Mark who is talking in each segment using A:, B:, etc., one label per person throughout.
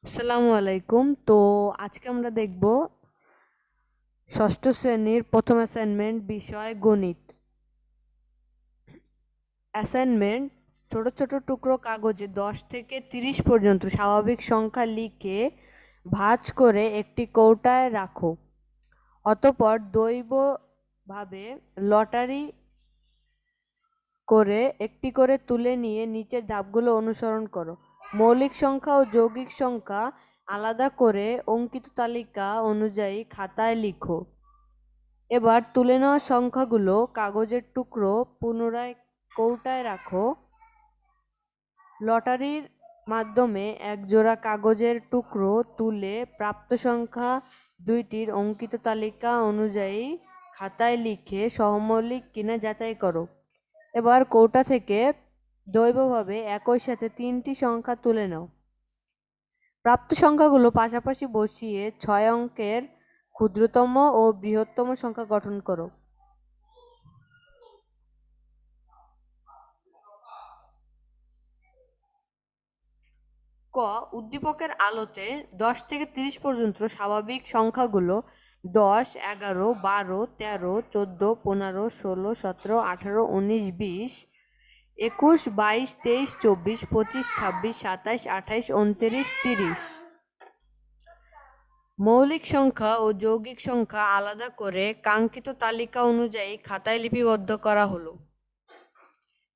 A: আসসালামু আলাইকুম। তো আজকে আমরা দেখব ষষ্ঠ শ্রেণীর প্রথম অ্যাসাইনমেন্ট বিষয় গণিত। অ্যাসাইনমেন্ট: ছোট ছোট টুকরো কাগজে 10 থেকে 30 পর্যন্ত স্বাভাবিক সংখ্যা লিখে ভাঁজ করে একটি কৌটায় রাখো। অতঃপর দৈবভাবে লটারি করে একটি করে তুলে নিয়ে নিচের ধাপগুলো অনুসরণ করো। মৌলিক সংখ্যা ও যৌগিক সংখ্যা আলাদা করে অঙ্কিত তালিকা অনুযায়ী খাতায় লিখো। এবার তুলে নেওয়া সংখ্যাগুলো কাগজের টুকরো পুনরায় কৌটায় রাখো। লটারির মাধ্যমে এক জোড়া কাগজের টুকরো তুলে প্রাপ্ত সংখ্যা দুইটির অঙ্কিত তালিকা অনুযায়ী খাতায় লিখে সহমৌলিক কিনা যাচাই করো। এবার কৌটা থেকে দৈবভাবে একই সাথে 3টি সংখ্যা তুলে নাও। প্রাপ্ত সংখ্যাগুলো পাশাপাশি বসিয়ে 6 অঙ্কের ক্ষুদ্রতম ও বৃহত্তম সংখ্যা গঠন করো। ক. উদ্দীপকের আলোতে 10 থেকে 30 পর্যন্ত স্বাভাবিক সংখ্যাগুলো 10, 11, 12, 13, 14, 15, 16, 17, 18, 19, 20, 21, 22, 23, 24, 25, 26, 27, 28, 29, 30 মৌলিক সংখ্যা ও যৌগিক সংখ্যা আলাদা করে কাঙ্ক্ষিত তালিকা অনুযায়ী খাতায় লিপিবদ্ধ করা হলো।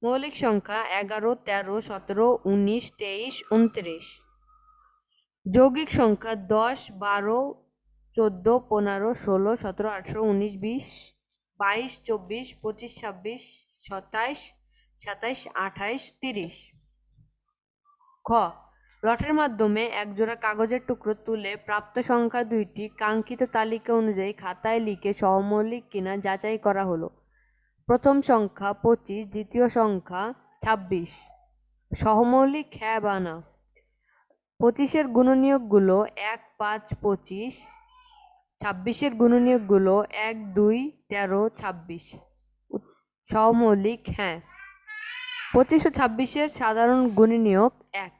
A: মৌলিক সংখ্যা 11, 13, 17, 19, 23, 29। যৌগিক সংখ্যা 10, 12, 14, 15, 16, 17, 18, 19, 20, 22, 24, 25, 26, 27, 27, 28, 30। খ. লটের মাধ্যমে একজোড়া কাগজের টুকরো তুলে প্রাপ্ত সংখ্যা দুইটি কাঙ্ক্ষিত তালিকা অনুযায়ী খাতায় লিখে সহমৌলিক কিনা যাচাই করা হলো। প্রথম সংখ্যা 25, দ্বিতীয় সংখ্যা 26। সহমৌলিক হ্যাঁ বা না। 25-এর গুণনীয়কগুলো 1, 5, 25। 26-এর গুণনীয়কগুলো 1, 2, 13, 26। সহমৌলিক হ্যাঁ। 25 ও 26-এর সাধারণ গুণনীয়ক 1।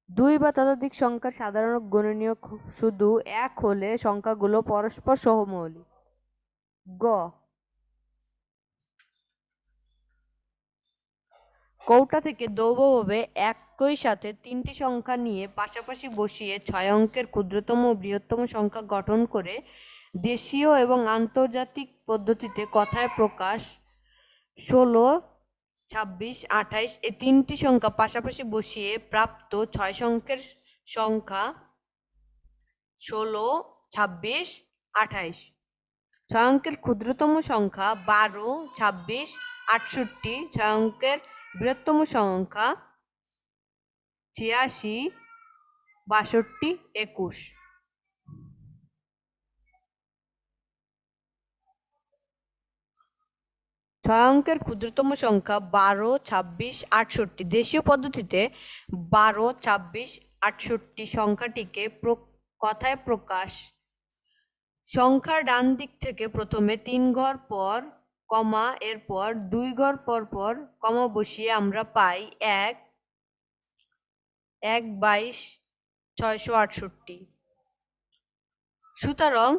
A: 2 বা ততোধিক সংখ্যার সাধারণ গুণনীয়ক শুধু 1 হলে সংখ্যাগুলো পরস্পর সহমৌলিক। গ. কৌটা থেকে দৈবভাবে একই সাথে 3টি সংখ্যা নিয়ে পাশাপাশি বসিয়ে 6 অঙ্কের ক্ষুদ্রতম ও বৃহত্তম সংখ্যা গঠন করে দেশীয় এবং আন্তর্জাতিক পদ্ধতিতে কথায় প্রকাশ 16, 26, 28 এই 3টি সংখ্যা পাশাপাশি বসিয়ে প্রাপ্ত 6 অঙ্কের সংখ্যা 16, 26, 28। 6 অঙ্কের ক্ষুদ্রতম সংখ্যা 12, 26, 68। 6 অঙ্কের বৃহত্তম সংখ্যা 86, 62, 21। 6 অঙ্কের ক্ষুদ্রতম সংখ্যা 12, 26, 68। দেশীয় পদ্ধতিতে 12, 26, 68 সংখ্যাটিকে কথায় প্রকাশ সংখ্যার ডান দিক থেকে প্রথমে 3 ঘর পর কমা, এরপর 2 ঘর পর পর কমা বসিয়ে আমরা পাই 1, 22, 668। সুতরাং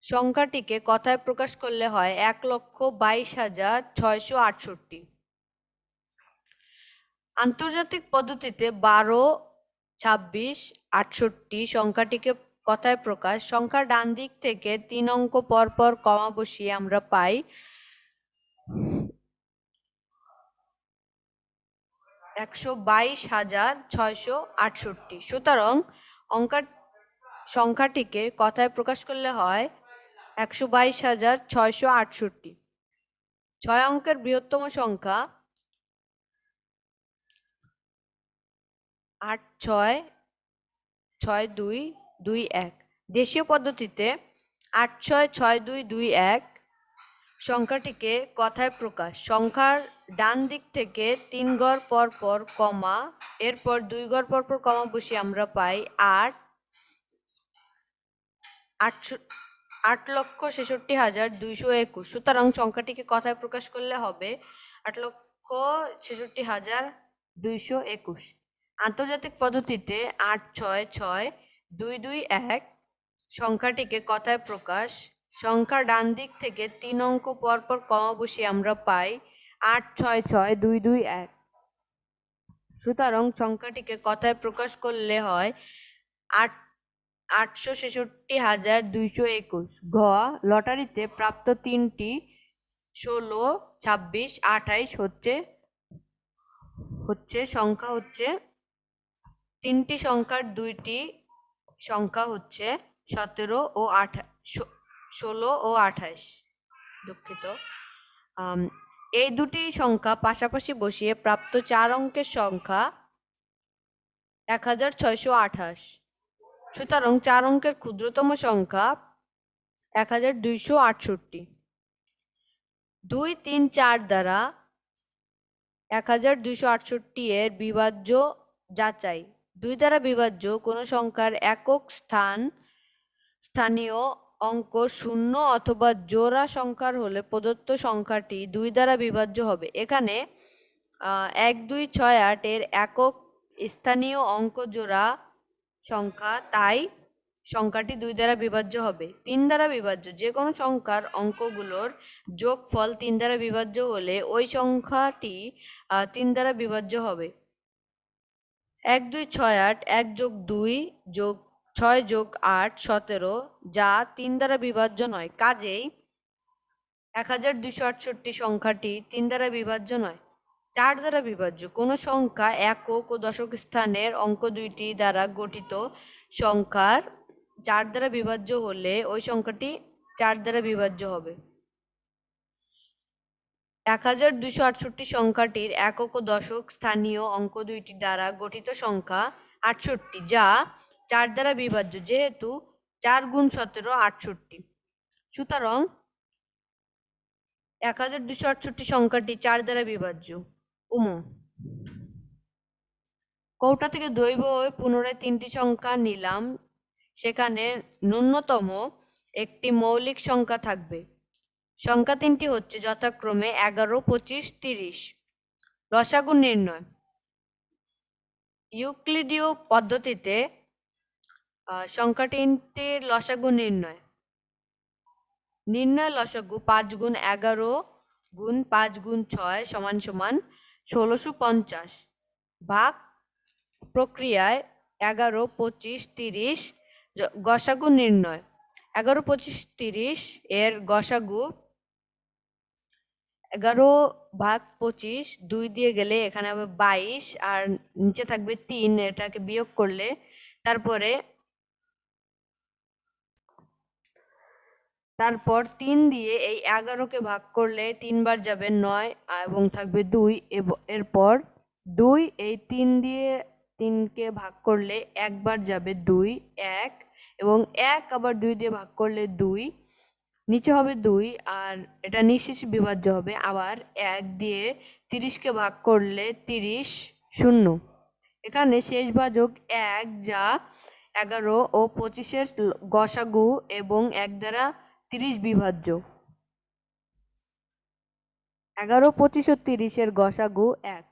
A: সংখ্যাটিকে কথায় প্রকাশ করলে হয় 1,22,668। আন্তর্জাতিক পদ্ধতিতে 12, 26, 68 সংখ্যাটিকে কথায় প্রকাশ সংখ্যার ডান দিক থেকে 3 অঙ্ক পর পর কমা বসিয়ে আমরা পাই 122,668। সুতরাং সংখ্যাটিকে কথায় প্রকাশ করলে হয় 122,668। 6 অঙ্কের বৃহত্তম সংখ্যা 8, 6, 6, 2, 2, 1। দেশীয় পদ্ধতিতে 8, 6, 6, 2, 2, 1 সংখ্যাটিকে কথায় প্রকাশ সংখ্যার ডান দিক থেকে 3 ঘর পর পর কমা, এরপর 2 ঘর পর পর কমা বসিয়ে আমরা পাই 8,66,221। সুতরাং সংখ্যাটিকে কথায় প্রকাশ করলে হবে 8,66,221। আন্তর্জাতিক পদ্ধতিতে 8662221 সংখ্যাটিকে কথায় প্রকাশ। সংখ্যার ডান দিক থেকে 3 অঙ্ক পরপর কমা বসিয়ে আমরা পাই 866221। সুতরাং সংখ্যাটিকে কথায় প্রকাশ করলে হয় 8,66,221। ঘ, লটারিতে প্রাপ্ত 3টি 16, 26, 28 হচ্ছে সংখ্যা হচ্ছে 3টি সংখ্যার 2টি সংখ্যা হচ্ছে 17 ও 16 ও 28। দুঃখিত। এই দুটি সংখ্যা পাশাপাশি বসিয়ে প্রাপ্ত 4 অঙ্কের সংখ্যা 1628। সুতরাং 4 অঙ্কের ক্ষুদ্রতম সংখ্যা 1268। 2, 3, 4 দ্বারা 1268 এর বিভাজ্য যাচাই। 2 দ্বারা বিভাজ্য কোনো সংখ্যার একক স্থানীয় অঙ্ক শূন্য অথবা জোড়া সংখ্যার হলে প্রদত্ত সংখ্যাটি 2 দ্বারা বিভাজ্য হবে। এখানে 1, 2, 6, 8 এর একক স্থানীয় অঙ্ক জোড়া সংখ্যা, তাই সংখ্যাটি 2 দ্বারা বিভাজ্য হবে। 3 দ্বারা বিভাজ্য যে কোনো সংখ্যার অঙ্কগুলোর যোগফল 3 দ্বারা বিভাজ্য হলে ওই সংখ্যাটি 3 দ্বারা বিভাজ্য হবে। 1, 2, 6, 8, 1 যোগ 2 যোগ 6 যোগ 8 17, যা 3 দ্বারা বিভাজ্য নয়। কাজেই 1268 সংখ্যাটি 3 দ্বারা বিভাজ্য নয়। 4 দ্বারা বিভাজ্য কোনো সংখ্যা একক ও দশক স্থানের অঙ্ক দুইটি দ্বারা গঠিত সংখ্যার 4 দ্বারা বিভাজ্য হলে ওই সংখ্যাটি 4 দ্বারা বিভাজ্য হবে। 1268 সংখ্যাটির একক ও দশক স্থানীয় অঙ্ক দুইটি দ্বারা গঠিত সংখ্যা 68, যা 4 দ্বারা বিভাজ্য, যেহেতু 4 গুণ 17 68। সুতরাং 1268 সংখ্যাটি 4 দ্বারা বিভাজ্য। কৌটা থেকে দৈবভাবে পুনরায় 3টি সংখ্যা নিলাম, সেখানে ন্যূনতম একটি মৌলিক সংখ্যা থাকবে। সংখ্যা 3টি হচ্ছে যথাক্রমে 11, 25, 30। লসাগু নির্ণয়। ইউক্লিডীয় পদ্ধতিতে সংখ্যা 3টির লসাগু নির্ণয় লসাগু 5 গুণ 11 গুণ 5 গুণ 6 সমান সমান 1650। ভাগ প্রক্রিয়ায় 11, 25, 30 গসাগু নির্ণয়। 11, 25, 30 এর গসাগু 11 ভাগ 25, 2 দিয়ে গেলে এখানে হবে 22 আর নিচে থাকবে 3, এটাকে বিয়োগ করলে তারপর 3 দিয়ে এই 11কে ভাগ করলে 3 বার যাবে 9 এবং থাকবে 2। এরপর 2 এই 3 দিয়ে 3কে ভাগ করলে একবার যাবে 2, 1 এবং 1 আবার 2 দিয়ে ভাগ করলে 2, নিচে হবে 2 আর এটা নিঃশেষ বিভাজ্য হবে। আবার 1 দিয়ে 30কে ভাগ করলে 30, 0। এখানে শেষ ভাজক 1, যা 11 ও 25-এর গসাগু এবং 1 দ্বারা 30 বিভাজ্য। 11, 25 ও 30-এর গসাগু 1।